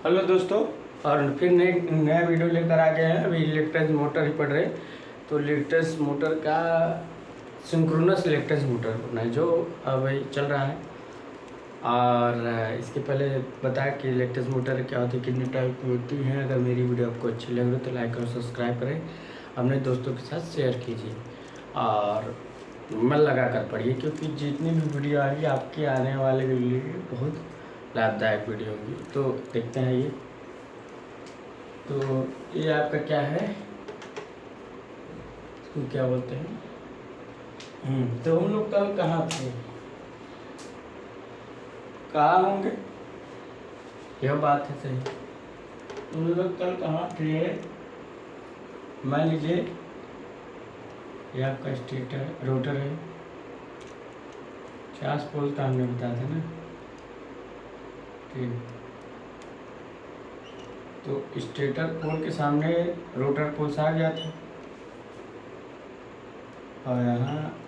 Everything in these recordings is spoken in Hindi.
हेलो दोस्तों, और फिर नया वीडियो लेकर आ गए हैं। अभी इलेक्ट्रिक मोटर ही पढ़ रहे, तो इलेक्ट्रिक मोटर का सिंक्रोनस इलेक्ट्रिक मोटर अपना जो अभी चल रहा है। और इसके पहले बताया कि इलेक्ट्रिक मोटर क्या होती है, कितनी टाइप की होती हैं। अगर मेरी वीडियो आपको अच्छी लग रही तो लाइक और सब्सक्राइब करें, अपने दोस्तों के साथ शेयर कीजिए और मन लगा कर पढ़िए, क्योंकि जितनी भी वीडियो आएगी आपके आने वाले के लिए बहुत लाभदायक वीडियो होगी। तो देखते हैं ये आपका क्या है, इसको क्या बोलते हैं। तो हम लोग कल कहाँ थे, कहाँ होंगे, यह बात है सही। हम लोग कल कहाँ थे, मान लीजिए यह आपका स्टेटर रोटर है, 50 पोल का हमने बताया था ना। ठीक, तो स्टेटर पोल के सामने रोटर पोल्स आ गया था, और यहाँ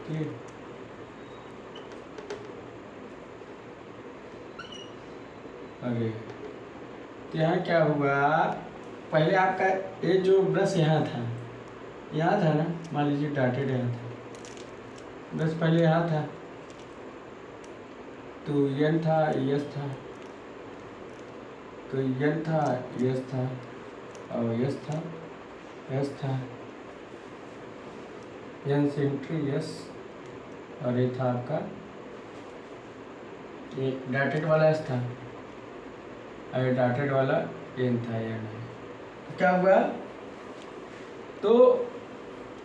ठीक। अरे तो यहाँ क्या हुआ, पहले आपका ये जो ब्रश यहाँ था ना, मान लीजिए डॉटेड यहाँ था, ब्रश पहले यहाँ था, तो एन था एस था, तो एन था एस था और एस था एस था, एन से एंट्री एस, और ये था आपका एक डॉटेड वाला एस था, और डॉटेड वाला एन था एन। तो क्या हुआ, तो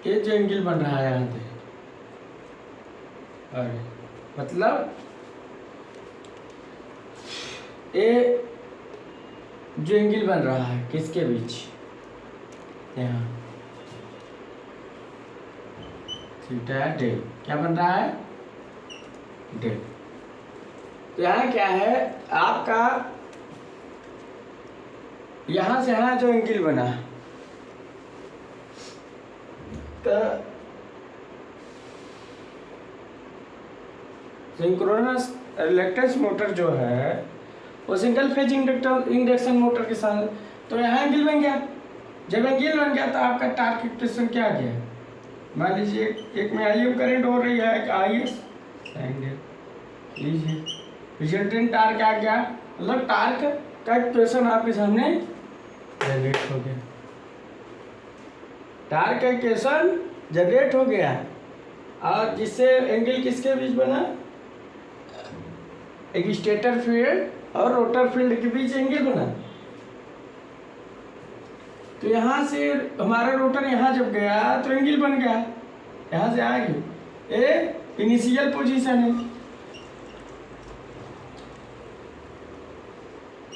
ये जो एंगल बन रहा है यहाँ पे, और मतलब ये जो एंगल बन रहा है किसके बीच, यहाँ थीटा डेल, क्या बन रहा है, डेल। तो यहाँ क्या है आपका, यहाँ से यहाँ जो एंगल बना, तो सिंक्रोनस इलेक्ट्रिक मोटर जो है वो सिंगल फेज इंडक्शन मोटर के साथ, तो यहाँ एंगल बन गया। जब एंगल बन गया तो आपका टार्क इक्वेशन क्या आ गया, मान लीजिए एक में आई एम करेंट हो रही है, एक आई एस एंगल लीजिए, रिजल्टेंट टार्क आ गया, मतलब टार्क का इक्वेशन आपके सामने जनरेट हो गया, टार्क का इक्वेशन जनरेट हो गया। और जिससे एंगल किसके बीच बना, एक स्टेटर फील्ड और रोटर फील्ड के बीच एंगल बना। तो यहाँ से हमारा रोटर यहाँ जब गया तो एंगल बन गया, यहाँ से आगे ये इनिशियल पोजीशन है,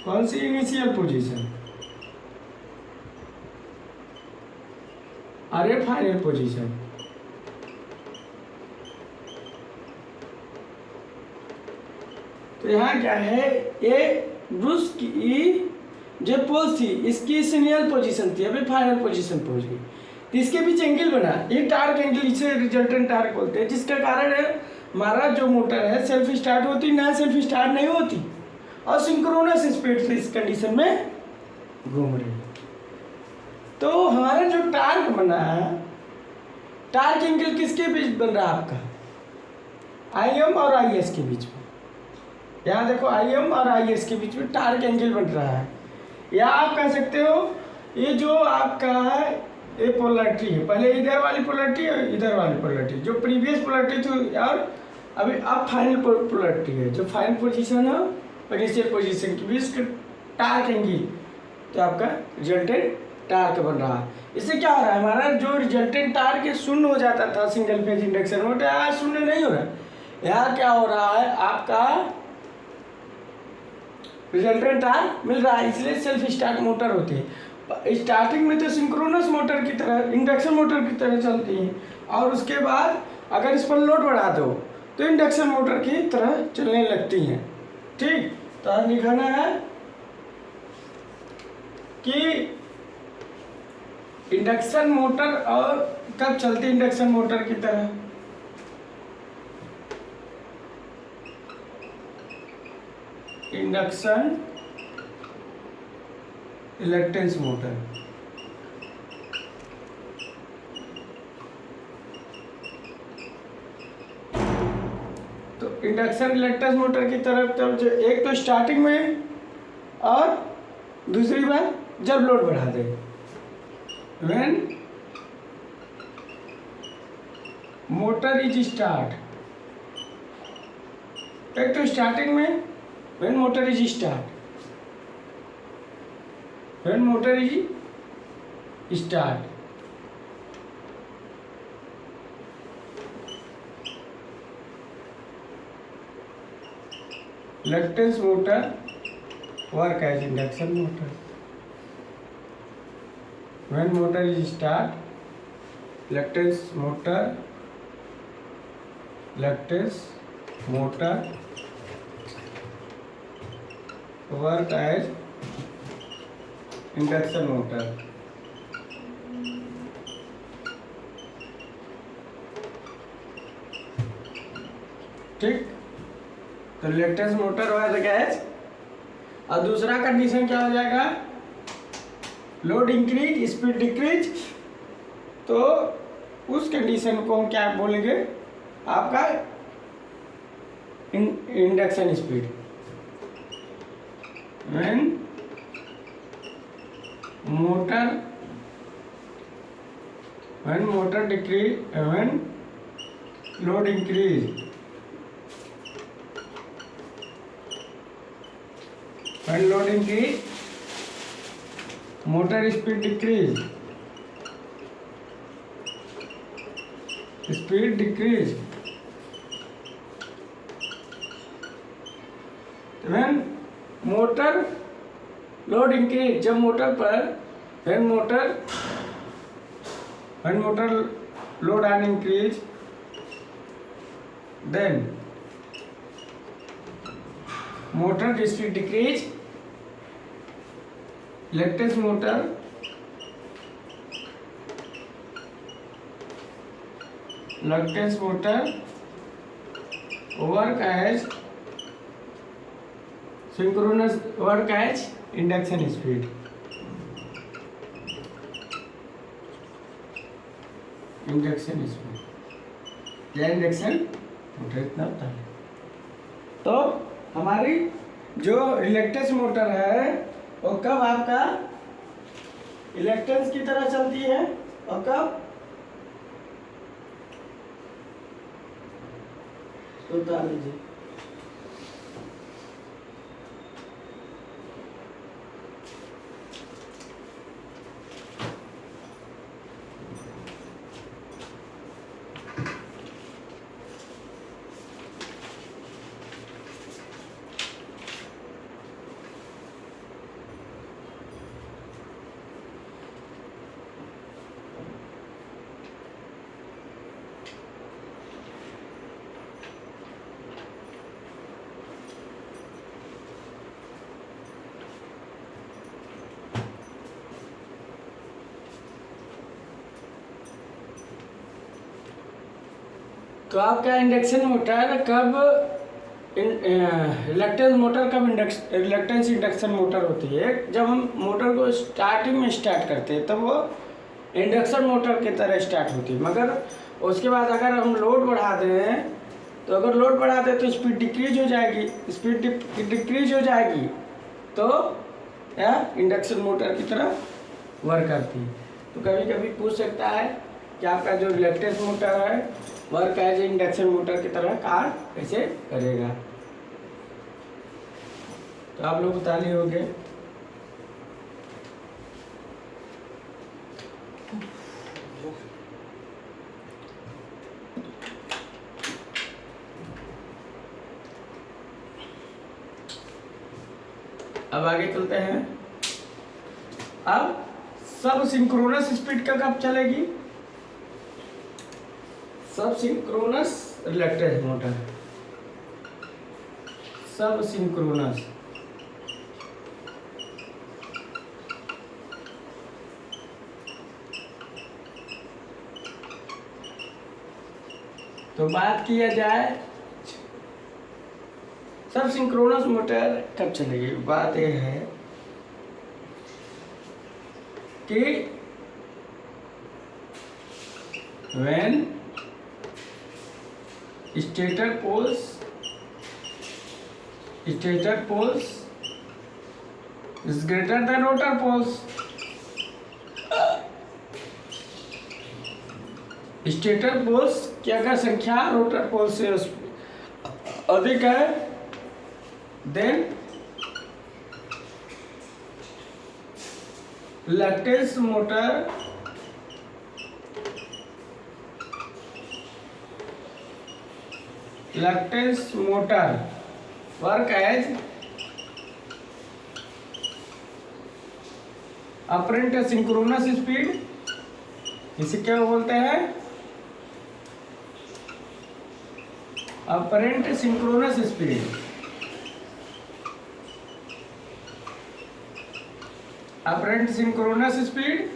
कौन सी इनिशियल पोजीशन, अरे फाइनल पोजीशन। तो यहाँ क्या है, ये ब्रूस की जो पोल थी इसकी इनिशियल पोजीशन थी, अभी फाइनल पोजीशन पहुंच गई, तो इसके बीच एंगल बना, ये टार्क एंगल, इसे रिजल्टेंट टार्क बोलते हैं, जिसका कारण है हमारा जो मोटर है सेल्फ स्टार्ट होती, ना सेल्फ स्टार्ट नहीं होती, और सिंक्रोनस स्पीड से इस कंडीशन में घूम रही। तो हमारा जो टार्क बना है, टार्क एंगल किसके बीच बन रहा है आपका, आई एम और आई एस के बीच में। यहाँ देखो आई एम और आई एस के बीच में टार्क एंगल बन रहा है, या आप कह सकते हो ये जो आपका है ये पोलरिटी है, पहले इधर वाली पोलरिटी है, इधर वाली पोलरिटी, जो प्रीवियस पोलरिटी थी और अभी अब फाइनल पोलरिटी है, जो फाइनल पोजीशन है इनिशियल पोजीशन के बीच टार्क एंगल, तो आपका रिजल्टेंट टार्क बन रहा है। इससे क्या हो रहा है, हमारा जो रिजल्टेंट टार्क शून्य हो जाता था सिंगल फेज इंडक्शन मोटर, यहाँ शून्य नहीं हो रहा, यहाँ क्या हो रहा है आपका रिजल्टेंट टार्क मिल रहा है, इसलिए सेल्फ स्टार्ट मोटर होती है। स्टार्टिंग में तो सिंक्रोनस मोटर की तरह, इंडक्शन मोटर की तरह चलती है, और उसके बाद अगर इस पर लोड बढ़ा दो तो इंडक्शन मोटर की तरह चलने लगती हैं। ठीक, तो आज दिखाना है कि इंडक्शन मोटर और कब चलती इंडक्शन मोटर की तरह। इंडक्शन इलेक्ट्रेंस मोटर, तो इंडक्शन इलेक्ट्रेंस मोटर की तरफ तब जो एक तो स्टार्टिंग में और दूसरी बार जब लोड बढ़ा दे, व्हेन मोटर इज स्टार्ट। एक तो स्टार्टिंग में when motor is start, when motor is start, reluctance motor work as induction motor. When motor is start, reluctance motor work as induction motor. ठीक, तो इलेक्ट्रेंस मोटर वर्क एज, और दूसरा कंडीशन क्या हो जाएगा, लोड इंक्रीज स्पीड डिक्रीज। तो उस कंडीशन को हम क्या बोलेंगे, आपका induction speed. When motor decrease, when load increase, when load increase, motor speed decrease, when motor load increase, जब मोटर पर when motor load and increase, then motor speed decrease, reluctance motor work as synchronous, work as induction speed. या इंडक्शन मोटर इतना होता है। तो हमारी जो रिलेक्टेंस मोटर है वो कब आपका इलेक्ट्रेंस की तरह चलती है और कब बता लीजिए। तो आपका इंडक्शन मोटर कब रिलक्टेंस मोटर कब रिलक्टेंस इंडक्शन मोटर होती है, जब हम मोटर को स्टार्टिंग में स्टार्ट करते हैं तब वो इंडक्शन मोटर की तरह स्टार्ट होती है। मगर उसके बाद अगर हम लोड बढ़ा दें तो अगर लोड बढ़ा दें तो स्पीड डिक्रीज हो जाएगी, स्पीड डिक्रीज हो जाएगी तो यह इंडक्शन मोटर की तरह वर्क करती है। तो कभी कभी पूछ सकता है कि आपका जो रिलक्टेंस मोटर है वर्क एज इंडक्शन मोटर की तरह कार्य कैसे करेगा। तो आप लोग बता लिए होंगे। अब आगे चलते हैं। अब सब सिंक्रोनस स्पीड का कब चलेगी, सब सिंक्रोनस रिलेक्टेड मोटर, सब सिंक्रोनस। तो बात किया जाए सब सिंक्रोनस मोटर कब चलेगी, बात यह है कि when stator poles is greater than rotor poles, stator poles की अगर संख्या रोटर पोल से अधिक है then reluctance motor work as apparent synchronous speed, इसे क्या बोलते हैं, apparent synchronous speed, apparent synchronous speed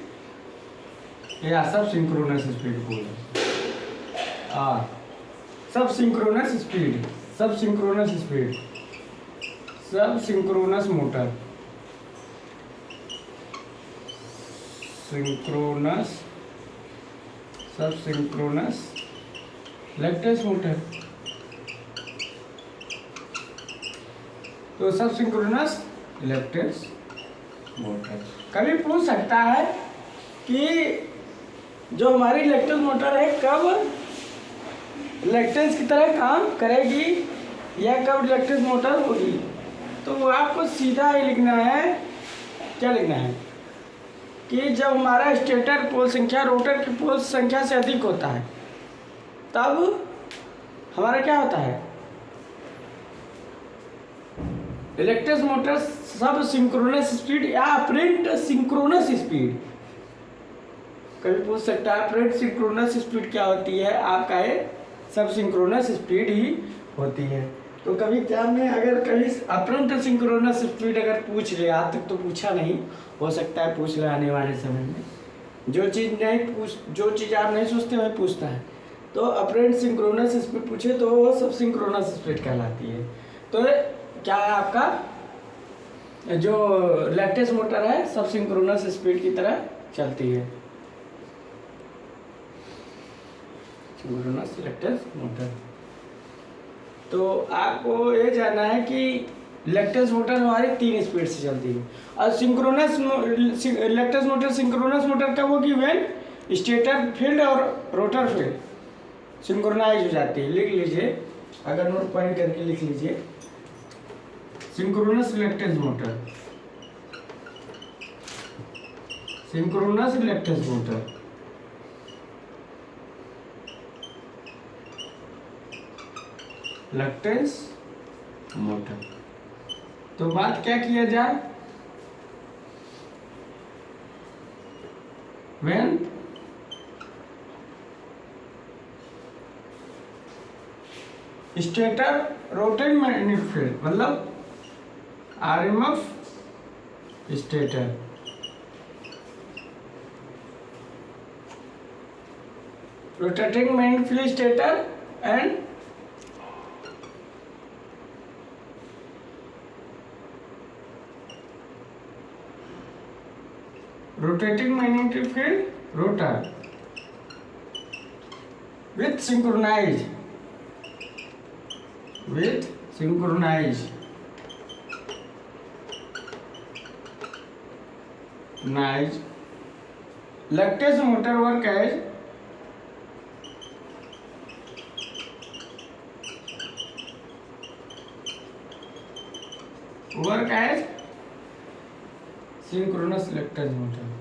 या सब सिंक्रोनस स्पीड बोले, sub synchronous speed, sub synchronous speed, sub synchronous motor, synchronous, sub synchronous reluctance motor. तो सब सिंक्रोनस लैक्टेंस मोटर। कभी पूछ सकता है कि जो हमारी लैक्टेंस मोटर है कब लैक्टेंस की तरह काम करेगी या कब लैक्टेंस मोटर होगी, तो आपको सीधा ही लिखना है, क्या लिखना है कि जब हमारा स्टेटर पोल संख्या रोटर की पोल संख्या से अधिक होता है तब हमारा क्या होता है, लैक्टेंस मोटर सब सिंक्रोनस स्पीड या अपरेंट सिंक्रोनस स्पीड। कभी पूछ सकता है अपरेंट सिंक्रोनस स्पीड क्या होती है, आपका है सब सिंक्रोनस स्पीड ही होती है। तो कभी एग्जाम में अगर कभी अपरेंट सिंक्रोनस स्पीड अगर पूछ ले, आज तक तो पूछा नहीं, हो सकता है पूछ ले आने वाले समय में, जो चीज़ आप नहीं सोचते वही पूछता है। तो अपरेंट सिंक्रोनस स्पीड पूछे तो वो सब सिंक्रोनस स्पीड कहलाती है। तो क्या है आपका जो लैक्टेंस मोटर है सब सिंक्रोनस स्पीड की तरह चलती है, सिंक्रोनस लैक्टेंस मोटर। तो आपको ये जानना है कि लैक्टेंस मोटर हमारी 3 स्पीड से चलती है और synchronous reluctance motor synchronous motor कब होगी, व्हेन स्टेटर फील्ड और रोटर फील्ड सिंक्रोनाइज हो जाती है। लिख लीजिए, अगर नोट पॉइंट करके लिख लीजिए, synchronous reluctance motor, synchronous reluctance motor, reluctance motor. तो बात क्या किया जाए, when stator rotating magnetic field, मतलब RMF stator, rotating magnetic field stator and rotating magnetic field rotor with synchronized reluctance motor work as synchronous reluctance motor.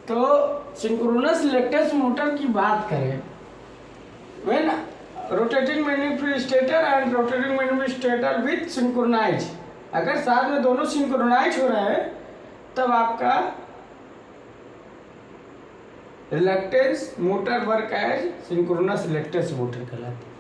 तो सिंक्रोनस लैक्टेंस मोटर की बात करें, when rotating magnetic field stator and rotating magnetic stator with synchronize, अगर साथ में दोनों सिंक्रोनाइज हो रहे हैं तब आपका reluctance motor work as synchronous reluctance motor कहलाता है।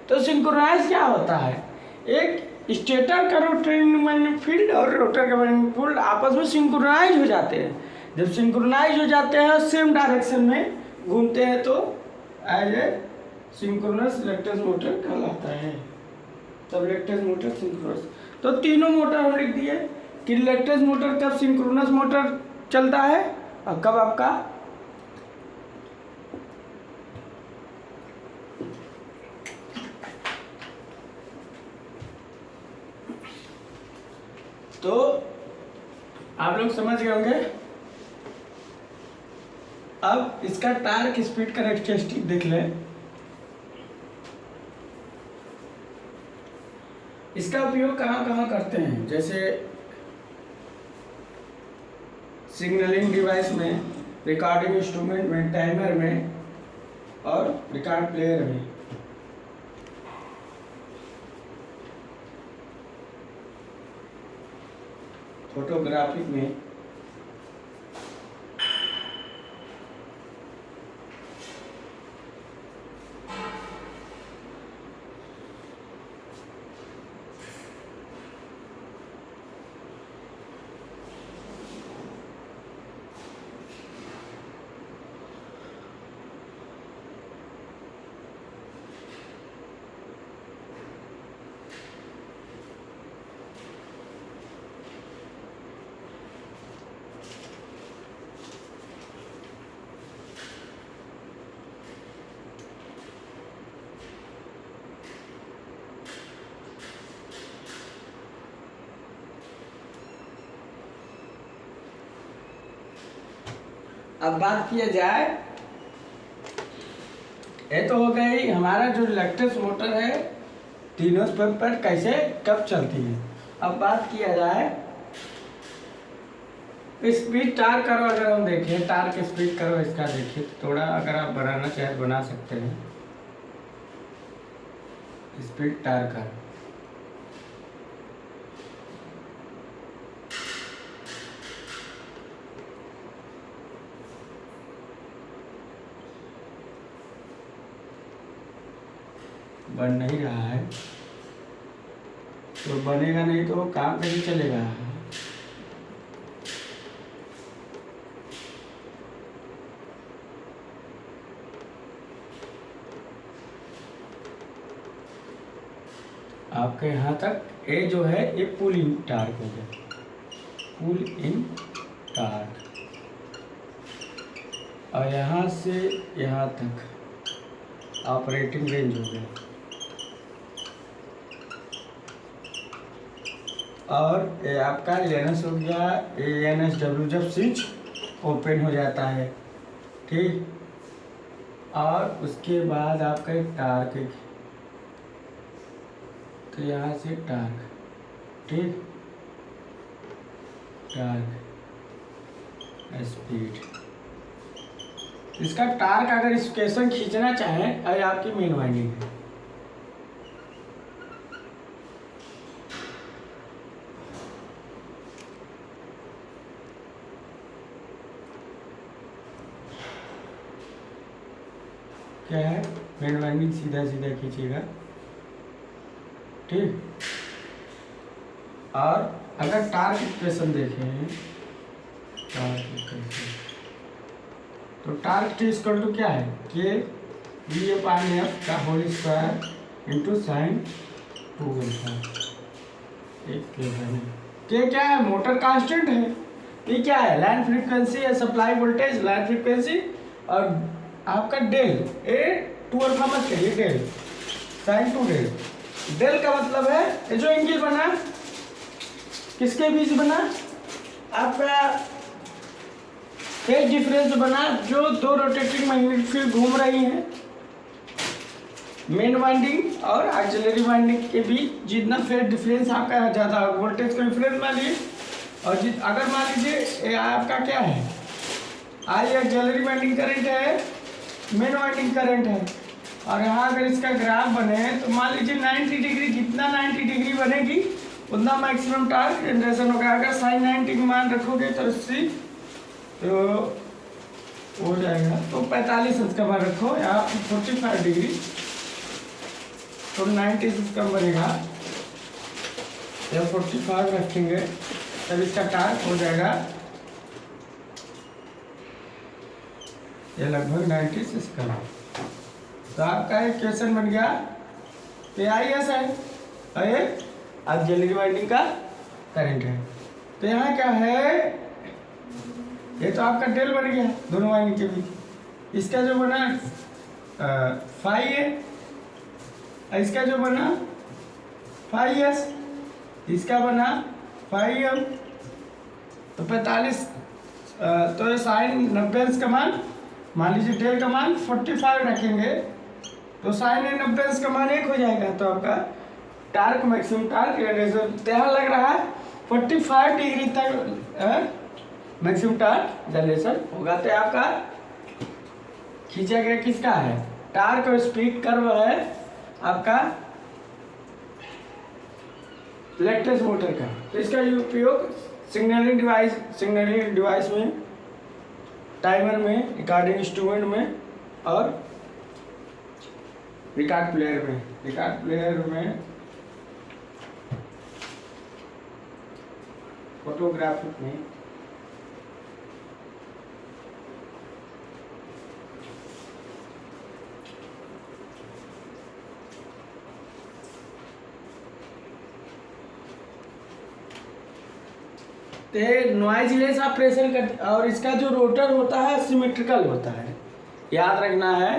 तो सिंक्रोनाइज क्या होता है, एक स्टेटर का रोटेटिंग मैग्नेटिक फील्ड और रोटर का मैग्नेटिक फील्ड आपस में सिंक्रोनाइज हो जाते हैं। जब सिंक्रोनाइज हो जाते हैं और सेम डायरेक्शन में घूमते हैं तो as a synchronous reluctance motor कहलाता है। तब रिलक्टेंस मोटर सिंक्रोनस, तो तीनों मोटर हम लिख दिए कि रिलक्टेंस मोटर कब सिंक्रोनस मोटर चलता है और कब आपका तो आप लोग समझ गए होंगे। अब इसका टार्क स्पीड कैरेक्टरिस्टिक देख लें। इसका उपयोग कहाँ कहाँ करते हैं, जैसे सिग्नलिंग डिवाइस में, रिकॉर्डिंग इंस्ट्रूमेंट में, टाइमर में और रिकॉर्ड प्लेयर में। फोटोग्राफी में, अब बात किया जाए, ये तो हो गई हमारा जो रिलक्टेंस मोटर है तीनों पर कैसे कब चलती है। अब बात किया जाए स्पीड टार्क करो, अगर हम देखें टार्क स्पीड करो इसका देखिए, थोड़ा अगर आप बनाना चाहे तो बना सकते हैं। स्पीड टार्क करो, बन नहीं रहा है तो बनेगा नहीं तो काम कैसे चलेगा। आपके यहाँ तक ये जो है ये पुल इन टार्क हो गया, पुल इन टार्क, और यहाँ से यहाँ तक ऑपरेटिंग रेंज हो गया। और ये आपका एएनएस हो गया, एएनएसडब्ल्यू जब स्विच ओपन हो जाता है, ठीक। और उसके बाद आपका एक टार्क है, तो यहाँ से टार्क, ठीक, टार्क स्पीड। इसका टार्क अगर स्पेसिफिकेशन खींचना चाहें अगर आपकी मेन वाइंडिंग है, क्या है, मेन वाइंडिंग सीधा सीधा खींचेगा, ठीक। और अगर टार्क इक्वेशन देखें, टार्क इक्वेशन, तो टार्क टी इक्वल टू क्या है, के वी अपान एफ का whole square into sine 2 alpha. K क्या है, मोटर कांस्टेंट है। ये क्या है, लाइन फ्रीक्वेंसी या सप्लाई वोल्टेज, लाइन फ्रीक्वेंसी, और आपका डेल, ए 2 अल्फा मत कहिए, डेल साइन 2 डेल। डेल का मतलब है ये जो एंगल बना किसके बीच बना, आपका फेज डिफरेंस बना, जो दो रोटेटिंग मैग्नेटिक फील्ड घूम रही हैं मेन वाइंडिंग और ऑक्सिलरी वाइंडिंग के बीच, जितना फेज डिफरेंस आपका ज़्यादा वोल्टेज का डिफरेंस मान लीजिए, और अगर मान लीजिए आपका क्या है, आई ऑक्सिलरी वाइंडिंग करंट है, मेन वाइंडिंग करंट है, और यहाँ अगर इसका ग्राफ बने तो मान लीजिए 90 डिग्री, जितना 90 डिग्री बनेगी उतना मैक्सिमम टार्क जनरेशन होगा। अगर साइन 90 की मान रखोगे तो 80 तो हो जाएगा, तो 45 इसका मान रखो, यहाँ 45 डिग्री तो 90 से कम बनेगा, या 45 रखेंगे तब इसका टार्क हो जाएगा ये लगभग 90 से कम। तो आपका एक क्वेश्चन बन गया, तो IS है, ऑक्सिलरी वाइंडिंग का करंट है। तो यहाँ क्या है, ये तो आपका डेल बन गया दोनों वाइंडिंग के बीच। इसका जो बना फाई है, इसका जो बना फाई एस, इसका बना फाई एम। तो 45 तो साइन 90 का मान, मान लीजिए डेल का मान 45 रखेंगे तो साइन 90 का मान 1 हो जाएगा। तो आपका टार्क मैक्सिमम टार्क जनरेशन यहाँ लग रहा है 45 डिग्री तक मैक्सिमम टार्क जनरेशन होगा। तो आपका खींचा गया किसका है, टार्क और स्पीड कर्व है आपका इलेक्ट्रिक मोटर का। तो इसका उपयोग सिग्नलिंग डिवाइस में, टाइमर में, रिकॉर्डिंग इंस्ट्रूमेंट में और रिकॉर्ड प्लेयर में, फोटोग्राफी में, नॉइजलेस ऑपरेशन कर। और इसका जो रोटर होता है सिमेट्रिकल होता है, याद रखना है,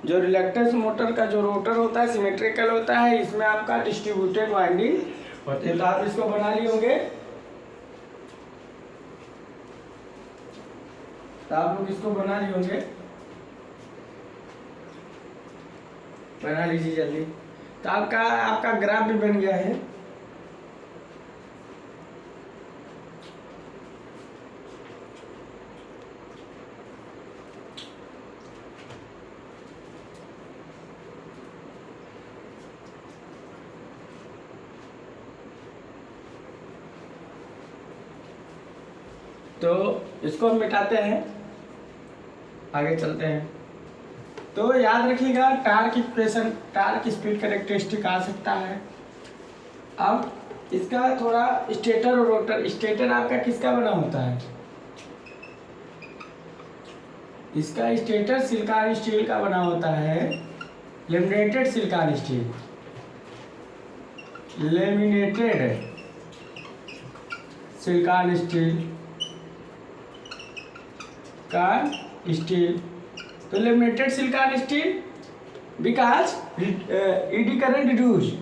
जो रिलक्टेंस मोटर का जो रोटर होता है सिमेट्रिकल होता है। इसमें आपका डिस्ट्रीब्यूटेड वाइंडिंग होती है। तो आप इसको बना लिए होंगे, तो आप लोग इसको बना लिए होंगे, बना लीजिए जल्दी। तो आपका ग्राफ भी बन गया है। तो इसको हम मिटाते हैं, आगे चलते हैं। तो याद रखिएगा torque equation, torque speed characteristic आ सकता है। अब इसका थोड़ा स्टेटर और रोटर, स्टेटर आपका किसका बना होता है, इसका स्टेटर सिलिकॉन स्टील का बना होता है, laminated silicon steel, laminated silicon steel का स्टील। तो laminated silicon steel because ED current reduced,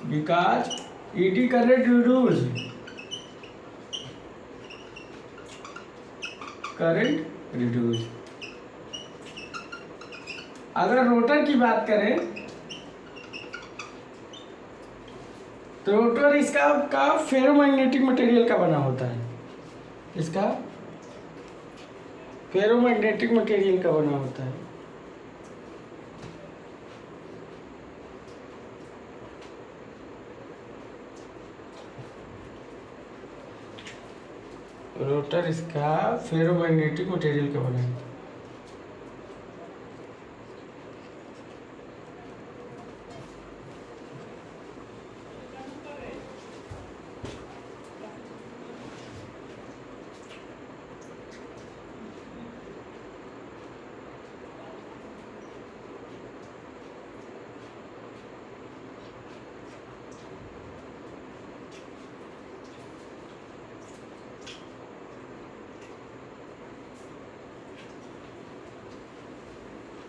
because ED current reduced। अगर रोटर की बात करें तो रोटर इसका का फेरोमैग्नेटिक मटेरियल का बना होता है, इसका फेरोमैग्नेटिक मटेरियल का बना होता है। रोटर इसका फेरोमैग्नेटिक मटेरियल का बना है।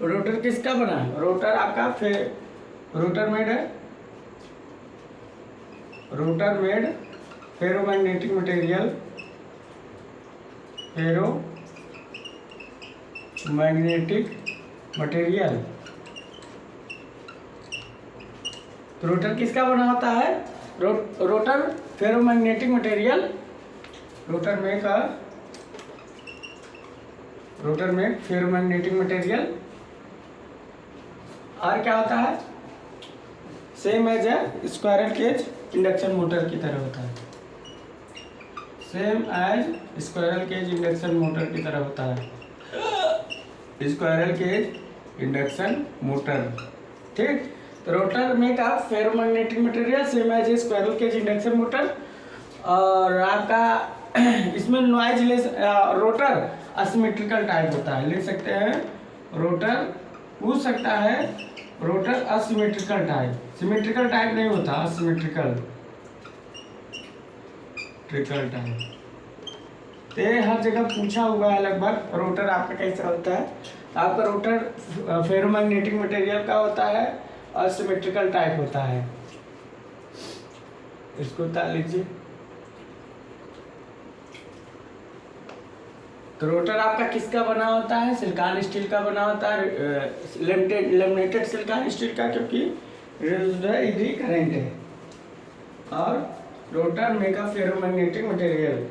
रोटर किसका बना है, रोटर आपका रोटर मेड है, rotor made ferromagnetic material, ferromagnetic material. तो रोटर किसका बना होता है, रोटर फेरोमैग्नेटिक मटेरियल, रोटर में फेरोमैग्नेटिक मटेरियल और क्या होता है, same as a squirrel cage induction motor की तरह होता है, same as squirrel cage induction motor की तरह होता है, स्क्वायरल केज इंडक्शन मोटर। ठीक, तो रोटर में का ferromagnetic material same as a squirrel cage induction motor. और आपका इसमें नॉइजलेस रोटर असिमेट्रिकल टाइप होता है, लिख सकते हैं रोटर, पूछ सकता है rotor asymmetrical type, symmetrical type नहीं होता, असिमेट्रिकल ट्रिकल टाइप। तो ये हर जगह पूछा हुआ है लगभग, रोटर आपका कैसा होता है। आपका रोटर फेरोमैग्नेटिक मटेरियल का होता है और सिमेट्रिकल टाइप होता है, इसको उतार लीजिए। तो रोटर आपका किसका बना होता है, सिलिकॉन स्टील का बना होता है, लेमिनेटेड सिलिकॉन स्टील का, क्योंकि रेजिस्टिव करंट है। और rotor make a ferromagnetic material.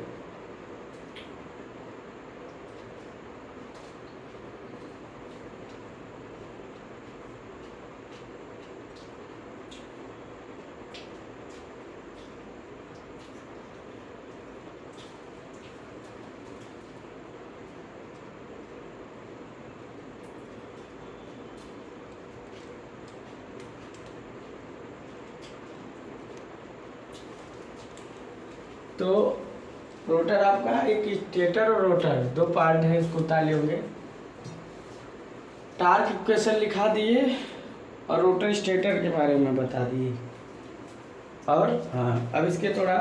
तो रोटर आपका एक स्टेटर और रोटर दो पार्ट है, इसको ताले होंगे। टार्क इक्वेशन लिखा दिए और रोटर स्टेटर के बारे में बता दिए। और हाँ, अब इसके थोड़ा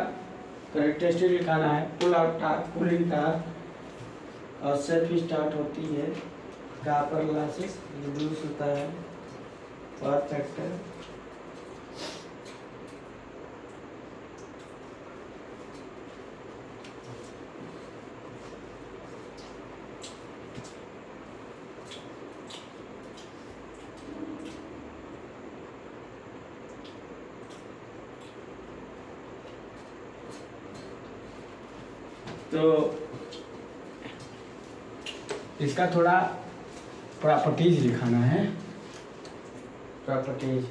करेक्टरिस्टिक लिखाना है। Pull out torque, pulling torque और सेल्फ स्टार्ट होती है, कॉपर लॉसेस रिड्यूस होता है, पावर फैक्टर, तो इसका थोड़ा प्रॉपर्टीज लिखाना है। प्रॉपर्टीज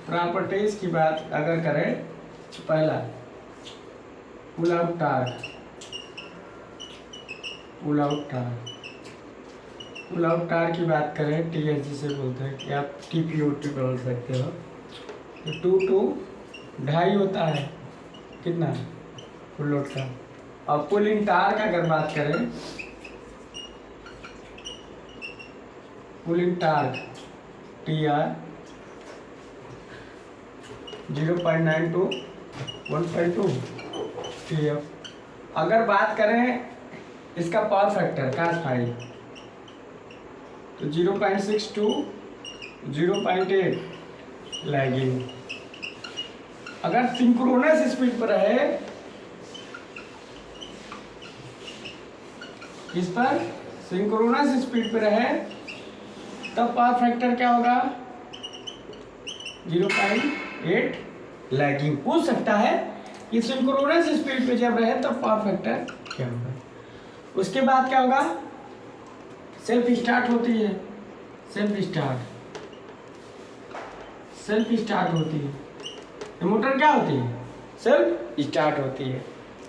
प्रॉपर्टीज की बात अगर करें तो पहला pull out torque, pull out torque की बात करें, टीएस जिसे बोलते हैं, कि आप टीपीओटी बोल सकते हो। तो 2 to 2.5 होता है, कितना फुल लोड का। और पुलिंग टार्क अगर बात करें, pulling torque TR 0.9 to 1.2 TF। अगर बात करें इसका पावर फैक्टर cos फाई, तो 0.6 to 0.8 लैगिंग। अगर सिंक्रोनस स्पीड पर है, इस पर सिंक्रोनस स्पीड पर है, तब पावर फैक्टर क्या होगा, 0.8 लैगिंग। पूछ सकता है कि सिंक्रोनस स्पीड पे जब रहे तब पावर फैक्टर क्या होगा। उसके बाद क्या होगा, सेल्फ स्टार्ट होती है, सेल्फ स्टार्ट होती है। मोटर क्या होती है, सेल्फ स्टार्ट होती है।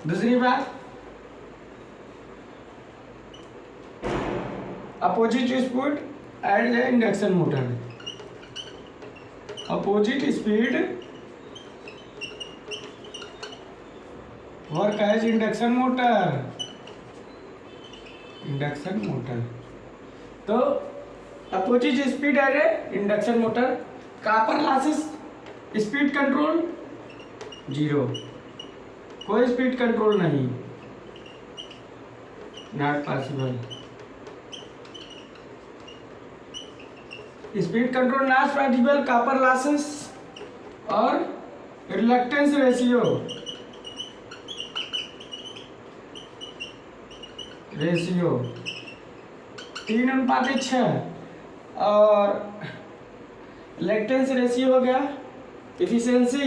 दूसरी बात, opposite speed at the induction motor, opposite speed work as induction motor. तो opposite speed at induction motor. Copper losses, speed control 0, कोई स्पीड कंट्रोल नहीं, not possible. Speed control not possible, copper losses और रिलक्टेंस रेशियो 3:6 और रिलक्टेंस रेशियो हो गया एफिशिएंसी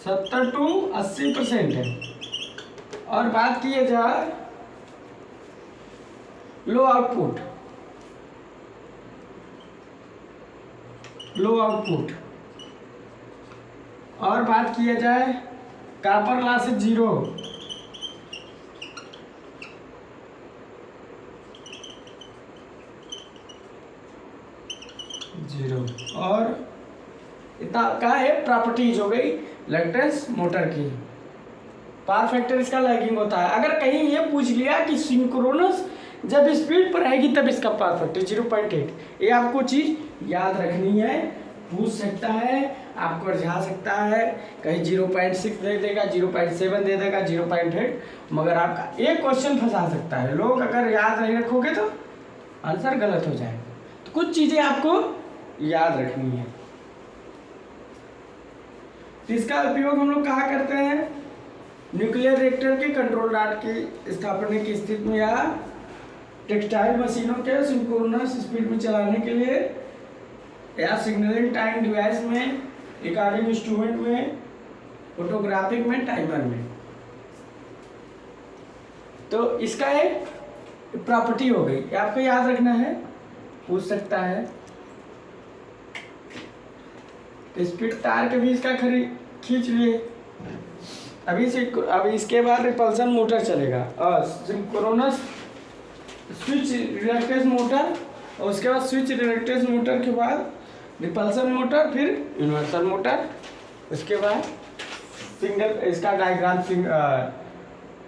70 to 80% है। और बात किए जाए लो आउटपुट, और बात किया जाए कॉपर लॉस 0, और इतना क्या है, प्रॉपर्टीज हो गई इलेक्ट्रस मोटर की। पावर फैक्टर इसका लैगिंग होता है। अगर कहीं ये पूछ लिया कि सिंक्रोनस जब स्पीड पर आएगी तब इसका पावर फैक्टर 0.8, ये आपको चीज़ याद रखनी है। पूछ सकता है, आपको जा सकता है, कहीं 0.6 दे देगा, 0.7 दे देगा, 0.8, मगर आपका एक क्वेश्चन फंसा सकता है। लोग अगर याद नहीं रखोगे तो आंसर गलत हो जाएगा। तो कुछ चीज़ें आपको याद रखनी है। इसका उपयोग हम लोग कहाँ करते हैं? न्यूक्लियर रिएक्टर के कंट्रोल रॉड की स्थापना की स्थिति में या टेक्सटाइल मशीनों के सिंक्रोनस स्पीड में चलाने के लिए, या सिग्नलिंग टाइम डिवाइस में, रिकॉर्डिंग इंस्ट्रूमेंट में, फोटोग्राफिक में, टाइमर में। तो इसका एक प्रॉपर्टी हो गई, आपको याद रखना है, पूछ सकता है। स्पीड तार के भी इसका खींच लिए। अभी इसके बाद रिपल्सन मोटर चलेगा और सिंक्रोनस स्विच रिएक्टेंस मोटर, और उसके बाद स्विच रिएक्टेंस मोटर के बाद रिपल्सन मोटर, फिर यूनिवर्सल मोटर, उसके बाद सिंगल, इसका डायग्राम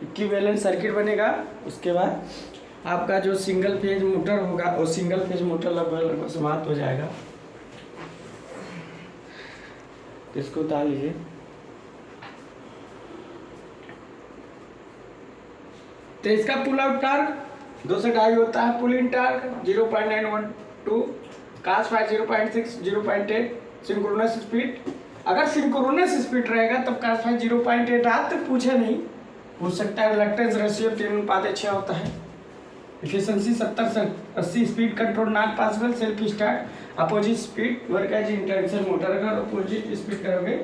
इक्विवेलेंट सर्किट बनेगा। उसके बाद आपका जो सिंगल फेज मोटर होगा वो सिंगल फेज मोटर लगभग समाप्त हो जाएगा। इसको उतार लीजिए। तो इसका पुल आउट टार्क 2 से 2.5 होता है। Pull in torque 0.912, cos phi 0.6, 0.8। Synchronous speed, अगर सिंक्रोनस स्पीड रहेगा तब कास फाई 0.8। आज तक पूछे नहीं, पूछ सकता है। रिलक्टेंस रेशियो 3:6 होता है। एफिशिएंसी 70 से 80। Speed control not possible. Self start. Opposite speed work as induction motor, अगर अपोजिट स्पीड करोगे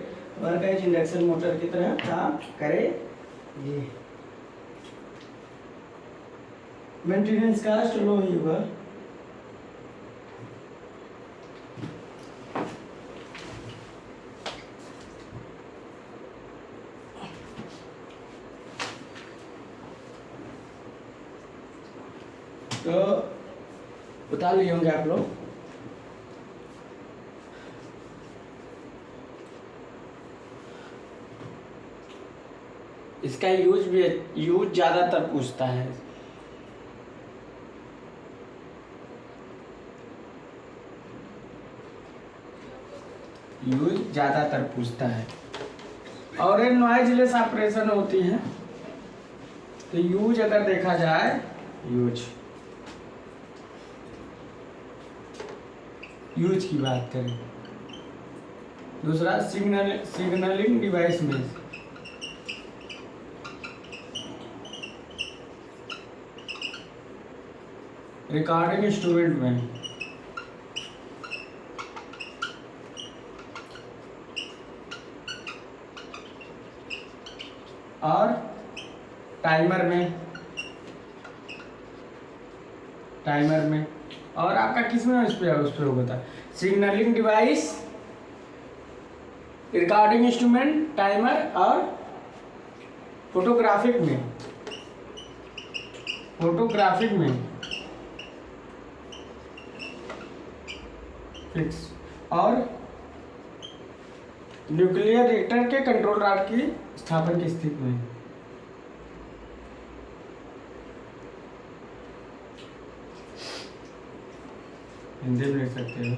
वर्क एज इंडक्शन मोटर की तरह काम करेगी। मेंटेनेंस कास्ट लो ही होगा। तो बता लिए होंगे आप लोग। इसका यूज ज्यादातर पूछता है। यूज ज्यादातर पूछता है। और ये नॉइजलेस ऑपरेशन होती है। तो यूज अगर देखा जाए, यूज की बात करें। दूसरा सिग्नलिंग डिवाइस में, रिकॉर्डिंग इंस्ट्रूमेंट में, और टाइमर में, और आपका किस में उस पर होता है? Signalling device, recording instrument, timer, और फोटोग्राफिक में फिक्स, और न्यूक्लियर रिएक्टर के कंट्रोल रॉड की स्थापन की स्थिति में। हिंदी में लिख सकते हो।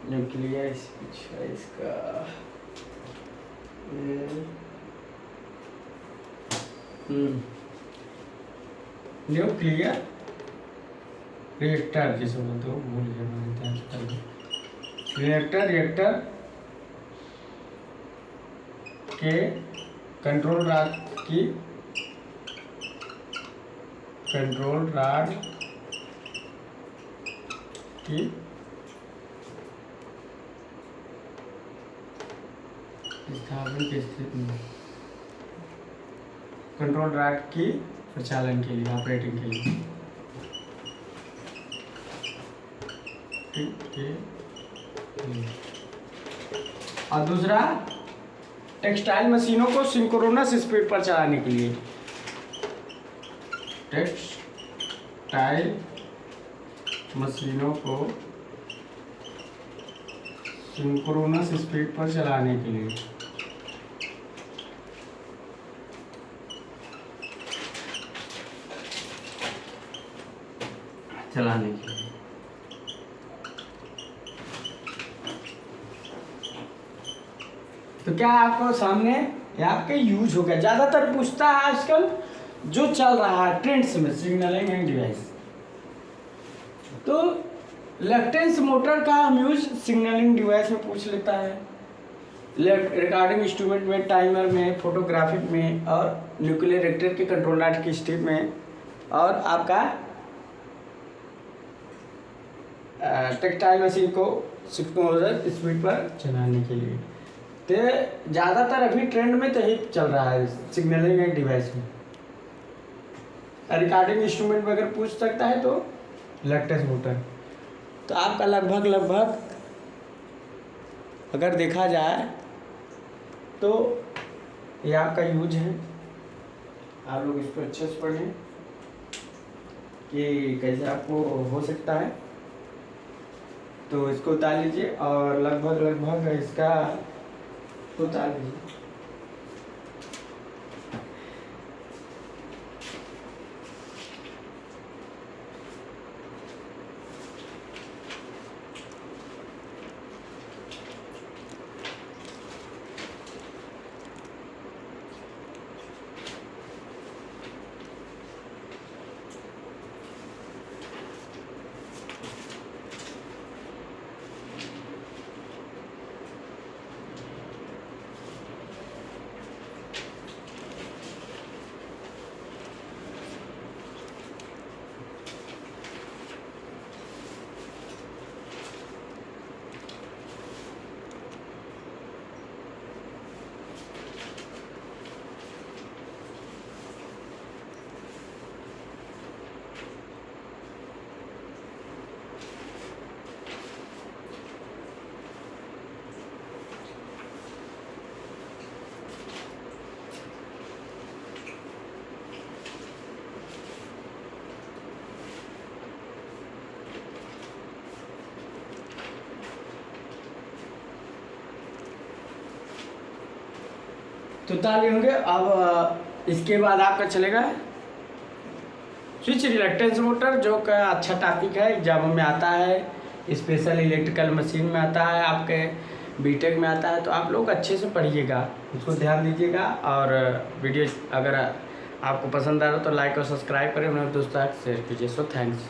न्यूक्लियर स्पीच है इसका। न्यूक्लियर रिएक्टर जिसे बोलते हो, भूल गया मैंने ध्यान से पहले। रिएक्टर के कंट्रोल रॉड की स्थापन की स्थिति में, कंट्रोल रॉड की प्रचालन के लिए, ऑपरेटिंग के लिए, और दूसरा टेक्सटाइल मशीनों को सिंक्रोनस स्पीड पर चलाने के लिए, टेक्सटाइल मशीनों को सिंक्रोनस स्पीड पर चलाने के लिए। तो क्या आपको सामने ये आपके यूज हो गया। ज़्यादातर पूछता है आजकल जो चल रहा है ट्रेंड्स में, सिग्नलिंग एंड डिवाइस। तो लैक्टेंस मोटर का हम यूज सिग्नलिंग डिवाइस में पूछ लेता है, रिकॉर्डिंग इंस्ट्रूमेंट में, टाइमर में, फोटोग्राफिक में, और न्यूक्लियर रिएक्टर के कंट्रोल रॉड की स्टेप में, और आपका टेक्सटाइल मशीन को सिंक्रोनस स्पीड पर चलाने के लिए। तो ज़्यादातर अभी ट्रेंड में तो यही चल रहा है सिग्नलिंग एंड डिवाइस में। रिकॉर्डिंग इंस्ट्रूमेंट में अगर पूछ सकता है तो लैक्टेंस मोटर। तो आपका लगभग अगर देखा जाए तो ये आपका यूज है। आप लोग इसको अच्छे से पढ़ें कि कैसे आपको हो सकता है। तो इसको उतार लीजिए और लगभग इसका उतार लीजिए। तो ताली होंगे। अब इसके बाद आपका चलेगा स्विच रिलक्टेंस मोटर, जो का अच्छा टॉपिक है, एग्जामों में आता है, स्पेशल इलेक्ट्रिकल मशीन में आता है, आपके बीटेक में आता है। तो आप लोग अच्छे से पढ़िएगा, उसको ध्यान दीजिएगा। और वीडियो अगर आपको पसंद आ रहा तो लाइक और सब्सक्राइब करें, मेरे दोस्तों शेयर कीजिए। So thanks.